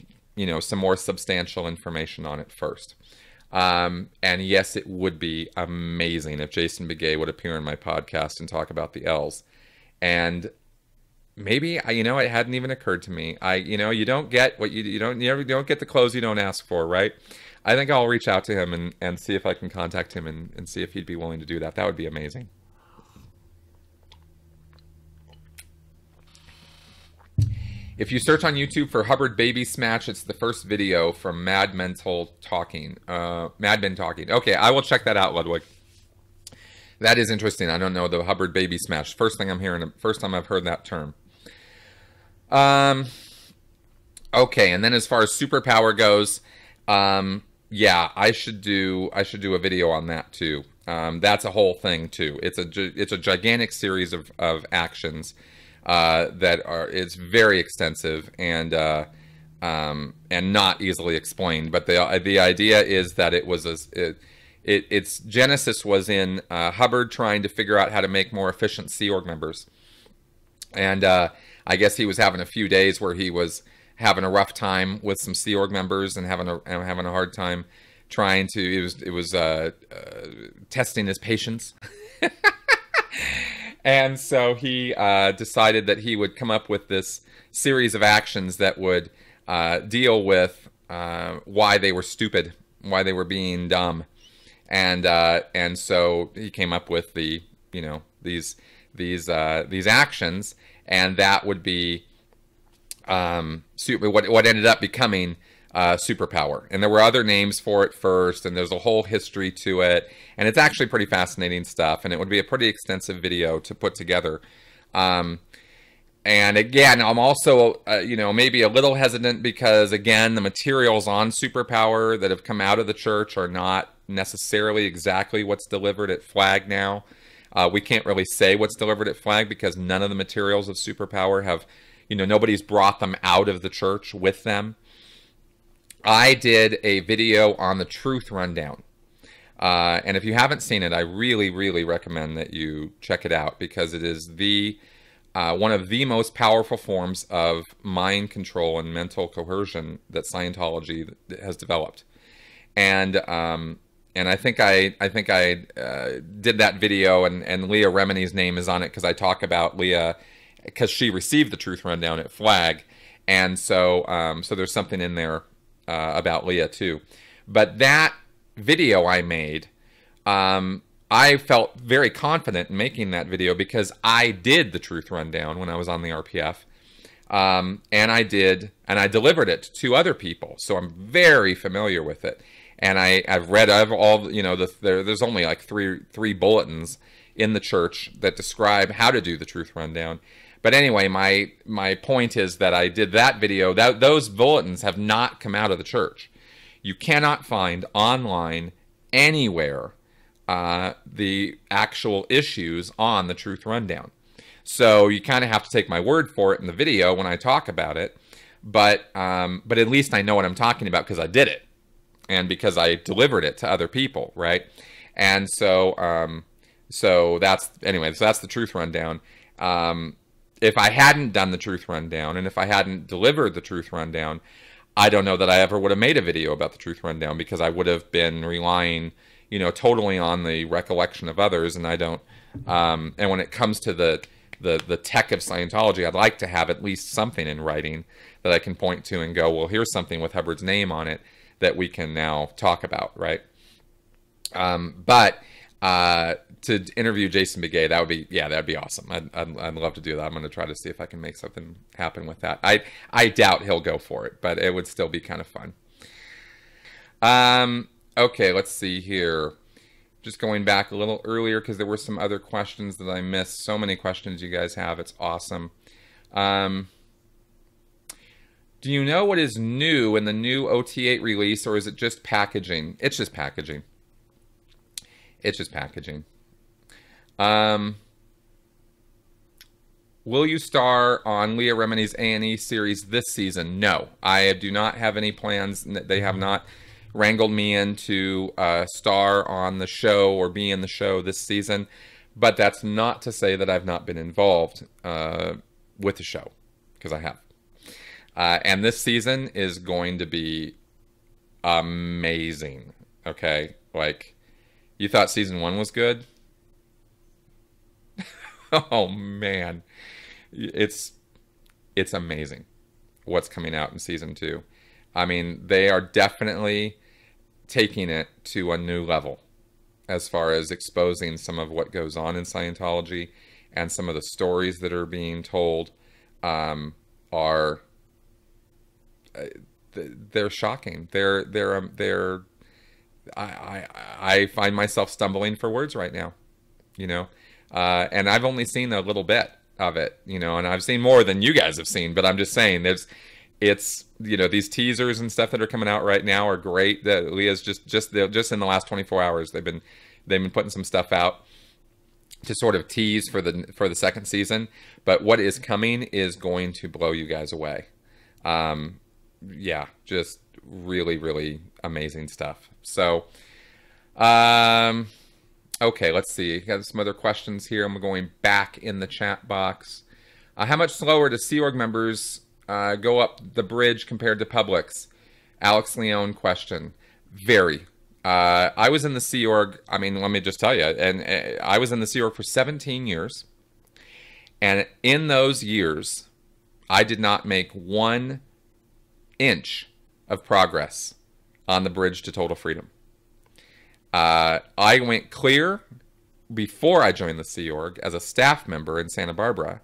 some more substantial information on it first. And yes, it would be amazing if Jason Begay would appear in my podcast and talk about the L's. And maybe, it hadn't even occurred to me. You don't get what you don't get the clothes you don't ask for, right? I think I'll reach out to him and see if I can contact him and see if he'd be willing to do that. That would be amazing. If you search on YouTube for Hubbard Baby Smash, it's the first video from Mad Men Talking. Okay, I will check that out, Ludwig. That is interesting. I don't know the Hubbard Baby Smash. First time I've heard that term. Okay, and then as far as superpower goes, yeah, I should do a video on that too. That's a whole thing too. It's a gigantic series of actions. It's very extensive and not easily explained. But the idea is that its genesis was in Hubbard trying to figure out how to make more efficient Sea Org members, and I guess he was having a few days where he was having a rough time with some Sea Org members and having a hard time trying to. It was testing his patience. And so he decided that he would come up with this series of actions that would deal with why they were stupid, why they were being dumb, and so he came up with these actions, and that would be what ended up becoming superpower. And there were other names for it first, and there's a whole history to it, and it's actually pretty fascinating stuff, and it would be a pretty extensive video to put together. And again, I'm also maybe a little hesitant because, again, the materials on superpower that have come out of the church are not necessarily exactly what's delivered at Flag now. We can't really say what's delivered at Flag because none of the materials of superpower have, nobody's brought them out of the church with them. I did a video on the Truth Rundown. And if you haven't seen it, I really, really recommend that you check it out because it is one of the most powerful forms of mind control and mental coercion that Scientology has developed. And I think I did that video, and Leah Remini's name is on it because I talk about Leah because she received the Truth Rundown at Flag, and so there's something in there about Leah too. But that video I made, I felt very confident in making that video because I did the Truth Rundown when I was on the RPF, and I delivered it to 2 other people, so I'm very familiar with it. And I've read all, there's only like three bulletins in the church that describe how to do the Truth Rundown. But anyway, my point is that I did that video. Those bulletins have not come out of the church. You cannot find online anywhere the actual issues on the Truth Rundown. So you kind of have to take my word for it in the video when I talk about it. But at least I know what I'm talking about because I did it. And because I delivered it to other people, right? And so that's the Truth Rundown. If I hadn't done the Truth Rundown, and if I hadn't delivered the Truth Rundown, I don't know that I ever would have made a video about the Truth Rundown, because I would have been relying, totally on the recollection of others, and I don't. And when it comes to the tech of Scientology, I'd like to have at least something in writing that I can point to and go, well, here's something with Hubbard's name on it that we can now talk about, right? But to interview Jason Begay, that'd be awesome. I'd love to do that. I'm going to try to see if I can make something happen with that. I doubt he'll go for it, but it would still be kind of fun. Okay, let's see here. Just going back a little earlier, because there were some other questions that I missed. So many questions you guys have. It's awesome. Do you know what is new in the new OT8 release, or is it just packaging? It's just packaging. It's just packaging. Will you star on Leah Remini's A&E series this season? No, I do not have any plans. They have not wrangled me into star on the show or be in the show this season. But that's not to say that I've not been involved with the show, because I have. And this season is going to be amazing. Okay, like, you thought season 1 was good? Oh man, it's amazing what's coming out in season 2. I mean, they are definitely taking it to a new level as far as exposing some of what goes on in Scientology, and some of the stories that are being told are they're shocking. I find myself stumbling for words right now, and I've only seen a little bit of it, and I've seen more than you guys have seen, but I'm just saying it's these teasers and stuff that are coming out right now are great. That Leah's just in the last 24 hours, they've been putting some stuff out to sort of tease for the second season, but what is coming is going to blow you guys away. Yeah, just really, really amazing stuff. So, okay, let's see. Got some other questions here. I'm going back in the chat box. How much slower do Sea Org members go up the bridge compared to publics? Alex Leone question. Very. I was in the Sea Org, let me just tell you, and I was in the Sea Org for 17 years. And in those years, I did not make 1 inch of progress on the bridge to total freedom. I went clear before I joined the Sea Org as a staff member in Santa Barbara.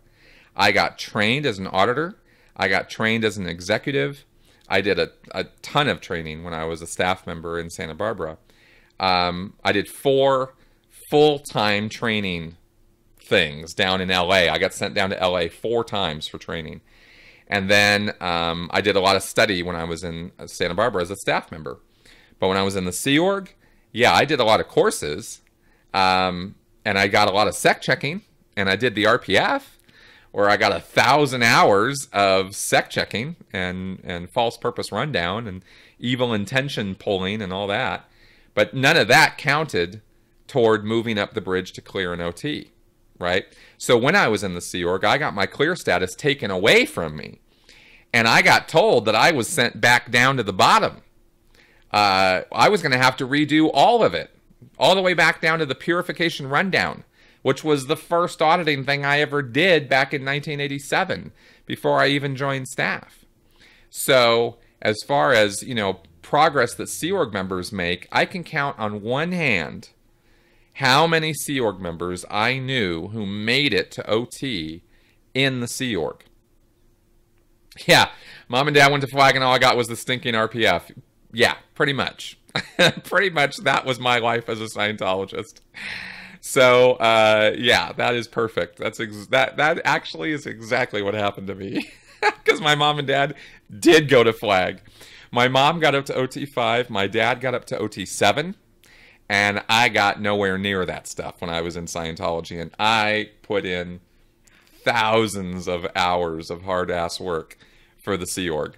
I got trained as an auditor. I got trained as an executive. I did a ton of training when I was a staff member in Santa Barbara. I did 4 full-time training things down in LA. I got sent down to LA 4 times for training. And then I did a lot of study when I was in Santa Barbara as a staff member. But when I was in the Sea Org, yeah, I did a lot of courses. And I got a lot of sec checking. And I did the RPF, where I got 1,000 hours of sec checking and false purpose rundown and evil intention pulling and all that. But none of that counted toward moving up the bridge to clear an OT. Right? So when I was in the Sea Org, I got my clear status taken away from me. And I got told that I was sent back down to the bottom. I was going to have to redo all of it, all the way back down to the purification rundown, which was the first auditing thing I ever did back in 1987, before I even joined staff. So as far as, progress that Sea Org members make, I can count on one hand how many Sea Org members I knew who made it to OT in the Sea Org. Yeah, Mom and Dad went to flag and all I got was the stinking RPF. Yeah, pretty much. Pretty much that was my life as a Scientologist. So, yeah, that is perfect. That actually is exactly what happened to me. Because my mom and dad did go to flag. My mom got up to OT5. My dad got up to OT7. And I got nowhere near that stuff when I was in Scientology. And I put in thousands of hours of hard-ass work for the Sea Org.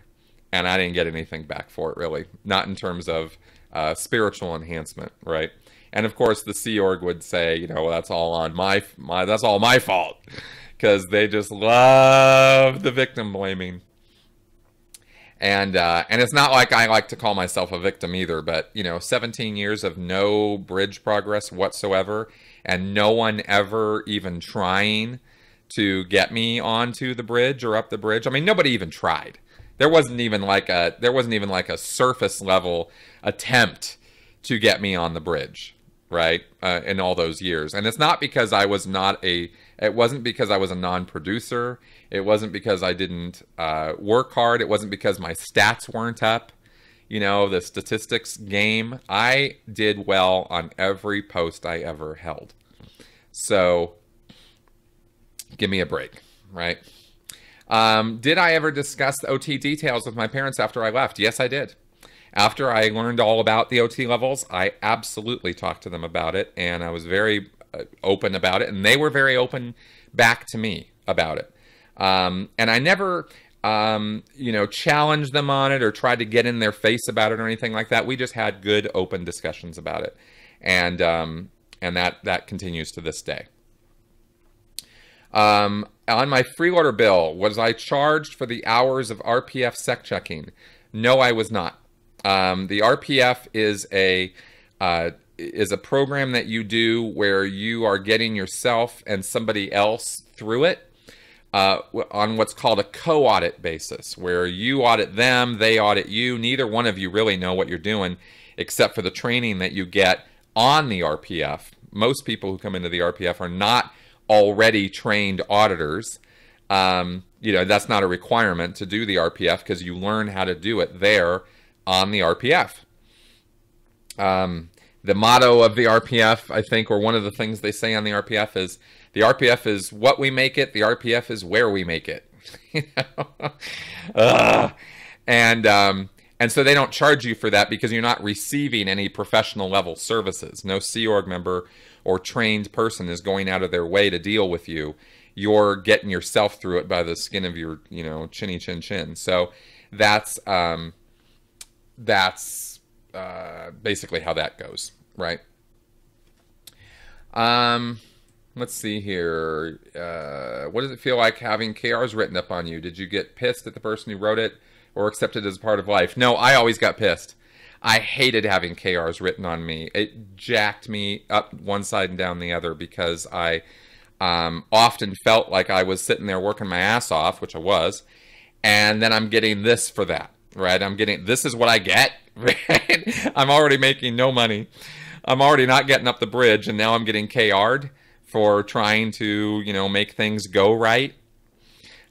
And I didn't get anything back for it, really. Not in terms of spiritual enhancement, right? And, of course, the Sea Org would say, well, that's all on that's all my fault. Because they just love the victim blaming. And it's not like I like to call myself a victim either, but 17 years of no bridge progress whatsoever, and no one ever even trying to get me onto the bridge or up the bridge. I mean, nobody even tried. There wasn't even like a surface level attempt to get me on the bridge, right? In all those years. And it's not because I was it wasn't because I was a non-producer. It wasn't because I didn't work hard. It wasn't because my stats weren't up. The statistics game. I did well on every post I ever held. So give me a break, right? Did I ever discuss the OT details with my parents after I left? Yes, I did. After I learned all about the OT levels, I absolutely talked to them about it, and I was very open about it, and they were very open back to me about it. And I never, challenged them on it or tried to get in their face about it or anything like that. We just had good, open discussions about it, and that continues to this day. On my freeloader bill, was I charged for the hours of RPF sec checking? No, I was not. The RPF is a program that you do where you are getting yourself and somebody else through it on what's called a co-audit basis, where you audit them, they audit you. Neither one of you really know what you're doing except for the training that you get on the RPF. Most people who come into the RPF are not already trained auditors. That's not a requirement to do the RPF because you learn how to do it there on the RPF. The motto of the RPF, I think, or one of the things they say on the RPF is what we make it, the RPF is where we make it. And so they don't charge you for that because you're not receiving any professional level services. No Sea Org member or trained person is going out of their way to deal with you. You're getting yourself through it by the skin of your, chinny chin chin. So that's basically how that goes, right? Let's see here. What does it feel like having KRs written up on you? Did you get pissed at the person who wrote it or accept it as part of life? No, I always got pissed. I hated having KRs written on me. It jacked me up one side and down the other because I often felt like I was sitting there working my ass off, which I was, and then I'm getting this for that, right? This is what I get, right? I'm already making no money. I'm already not getting up the bridge, and now I'm getting KR'd for trying to, make things go right.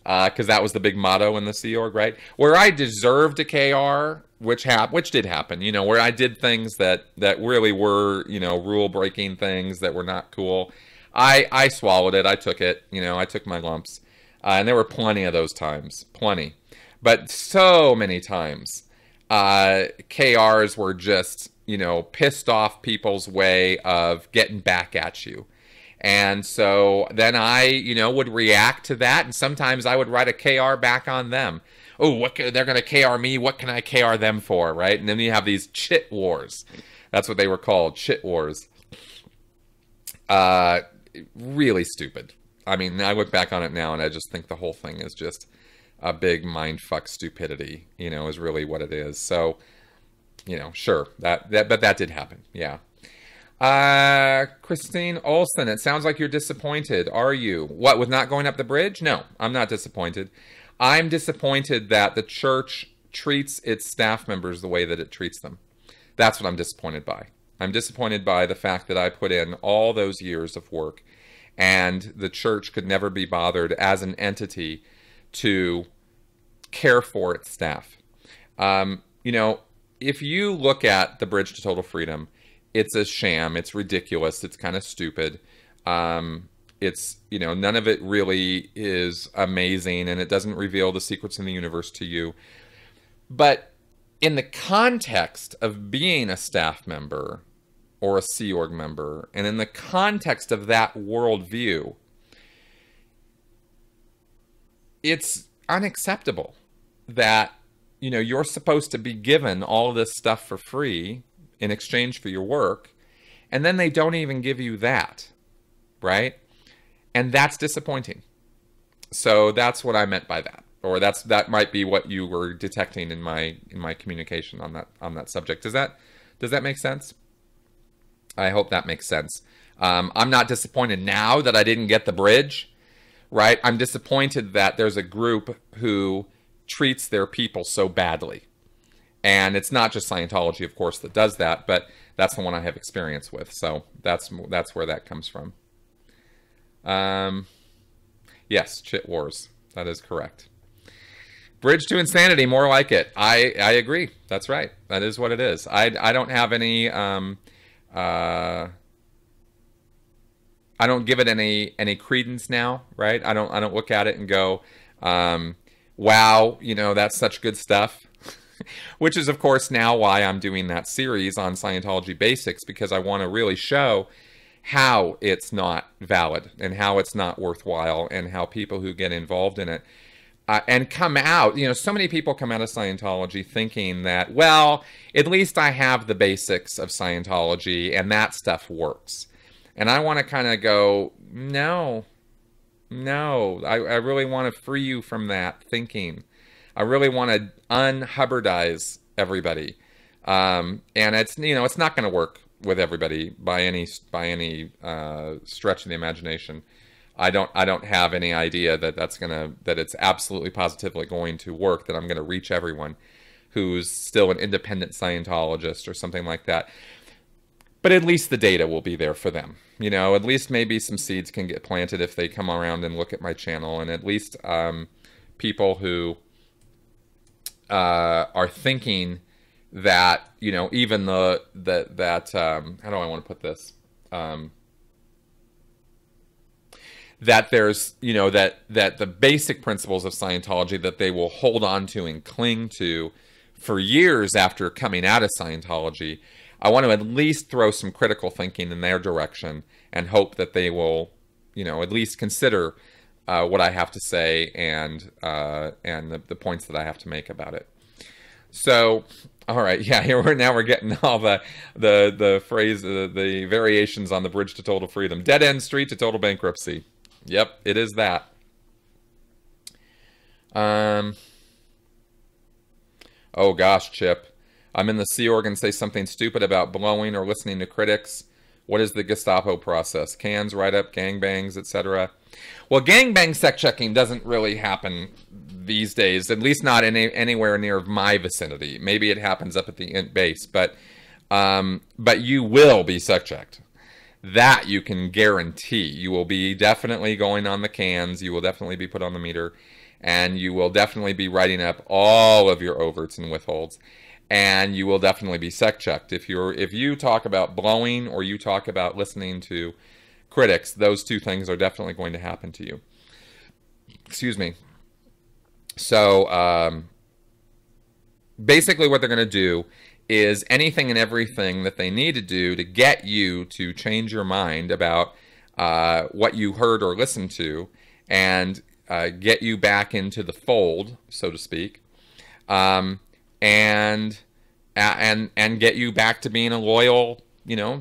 Because that was the big motto in the Sea Org, right? Where I deserved a KR, which did happen, where I did things that really were, rule-breaking things that were not cool. I swallowed it. I took it. I took my lumps. And there were plenty of those times. Plenty. But so many times, KRs were just, pissed off people's way of getting back at you. And so then I, would react to that. And sometimes I would write a KR back on them. Oh, they're going to KR me. What can I KR them for, right? And then you have these chit wars. That's what they were called, chit wars. Really stupid. I mean, I look back on it now and I just think the whole thing is just a big mindfuck stupidity, is really what it is. So, sure, but that did happen. Yeah. Christine Olson, it sounds like you're disappointed. Are you? What, with not going up the bridge? No, I'm not disappointed. I'm disappointed that the church treats its staff members the way that it treats them. That's what I'm disappointed by. I'm disappointed by the fact that I put in all those years of work and the church could never be bothered as an entity to care for its staff. If you look at the Bridge to Total Freedom, it's a sham. It's ridiculous. It's kind of stupid. It's, none of it really is amazing, and it doesn't reveal the secrets in the universe to you. But in the context of being a staff member or a Sea Org member, and in the context of that worldview, it's unacceptable that, you're supposed to be given all this stuff for free in exchange for your work, and then they don't even give you that, right? And that's disappointing. So that's what I meant by that, or that might be what you were detecting in my communication on that subject. Does that make sense? I hope that makes sense. I'm not disappointed now that I didn't get the bridge, right? I'm disappointed that there's a group who treats their people so badly. And it's not just Scientology, of course, that does that, but that's the one I have experience with. So that's where that comes from. Yes, Chit Wars. That is correct. Bridge to insanity, more like it. I agree. That's right. That is what it is. I don't have any... I don't give it any credence now, right? I don't look at it and go, wow, that's such good stuff. Which is, of course, now why I'm doing that series on Scientology basics, because I want to really show how it's not valid and how it's not worthwhile, and how people who get involved in it and come out, so many people come out of Scientology thinking that, well, at least I have the basics of Scientology and that stuff works. And I want to kind of go, no, I really want to free you from that thinking. I really want to un-Hubbardize everybody. And it's, it's not going to work with everybody by any stretch of the imagination. I don't have any idea that it's absolutely positively going to work, that I'm going to reach everyone who's still an independent Scientologist or something like that. But at least the data will be there for them. At least maybe some seeds can get planted if they come around and look at my channel. And at least people who are thinking that, even how do I want to put this? That there's, that the basic principles of Scientology that they will hold on to and cling to for years after coming out of Scientology, I want to at least throw some critical thinking in their direction and hope that they will, at least consider what I have to say and the points that I have to make about it. So, all right, yeah, we're getting all the phrase, the variations on the bridge to total freedom. Dead end street to total bankruptcy. Yep, it is that. Oh gosh, Chip. I'm in the Sea Org and say something stupid about blowing or listening to critics. What is the Gestapo process? Cans, write-up, gangbangs, etc. Well, gangbang sect checking doesn't really happen these days, at least not anywhere near my vicinity. Maybe it happens up at the int base, but you will be sect checked. That you can guarantee. You will be definitely going on the cans. You will definitely be put on the meter, and you will definitely be writing up all of your overts and withholds, and you will definitely be sect checked. If you talk about blowing or you talk about listening to critics, those two things are definitely going to happen to you. Excuse me. So basically what they're going to do is anything and everything that they need to do to get you to change your mind about what you heard or listened to, and get you back into the fold, so to speak, and get you back to being a loyal,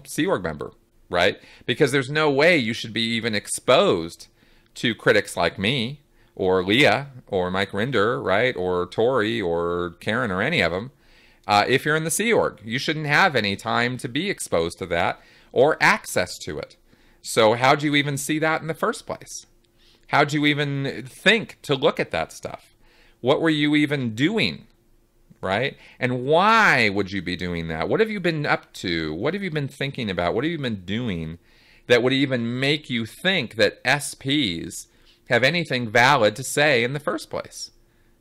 Sea Org member, right? Because there's no way you should be even exposed to critics like me, or Leah, or Mike Rinder, right? Or Tori, or Karen, or any of them. If you're in the Sea Org, you shouldn't have any time to be exposed to that or access to it. So how'd you even see that in the first place? How'd you even think to look at that stuff? What were you even doing, right? And why would you be doing that? What have you been up to? What have you been thinking about? What have you been doing that would even make you think that SPs have anything valid to say in the first place,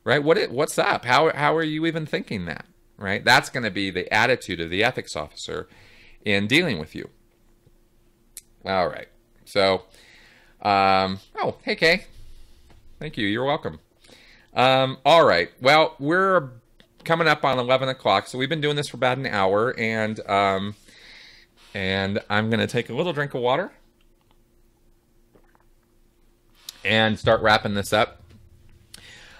right? What's up? How are you even thinking that? Right? That's going to be the attitude of the ethics officer in dealing with you. All right. So, oh, hey, Kay. Thank you. You're welcome. All right. Well, we're coming up on 11 o'clock, so we've been doing this for about an hour, and I'm going to take a little drink of water and start wrapping this up.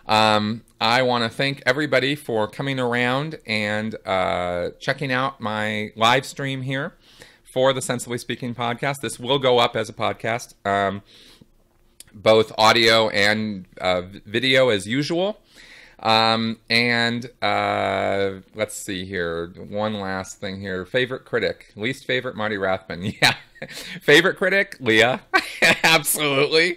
I want to thank everybody for coming around and checking out my live stream here for the Sensibly Speaking podcast. This will go up as a podcast, both audio and video as usual. And let's see here. One last thing here. Favorite critic. Least favorite, Marty Rathman. Yeah. Favorite critic, Leah. Absolutely.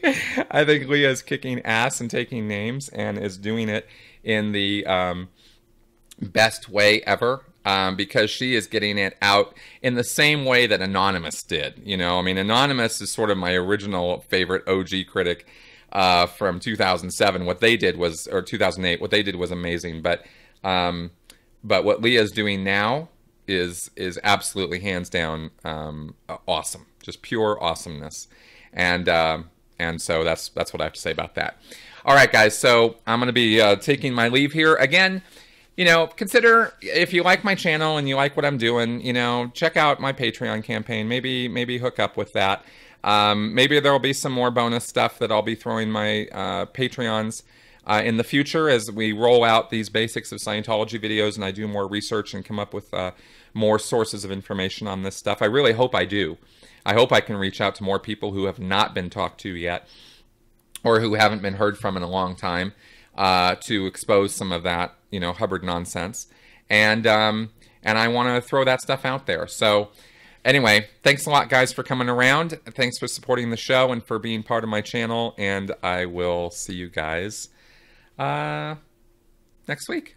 I think Leah is kicking ass and taking names and is doing it in the best way ever. Because she is getting it out in the same way that Anonymous did. You know, I mean, Anonymous is sort of my original favorite OG critic from 2007. What they did was, or 2008, what they did was amazing. But what Leah's doing now is absolutely hands down awesome, just pure awesomeness. And so that's what I have to say about that. All right, guys. So I'm going to be taking my leave here again. You know, consider, if you like my channel and you like what I'm doing, you know, check out my Patreon campaign. Maybe hook up with that. Maybe there will be some more bonus stuff that I'll be throwing my Patreons in the future as we roll out these basics of Scientology videos and I do more research and come up with more sources of information on this stuff. I really hope I do. I hope I can reach out to more people who have not been talked to yet or who haven't been heard from in a long time to expose some of that, you know, Hubbard nonsense. And I want to throw that stuff out there. So anyway, thanks a lot, guys, for coming around. Thanks for supporting the show and for being part of my channel. And I will see you guys next week.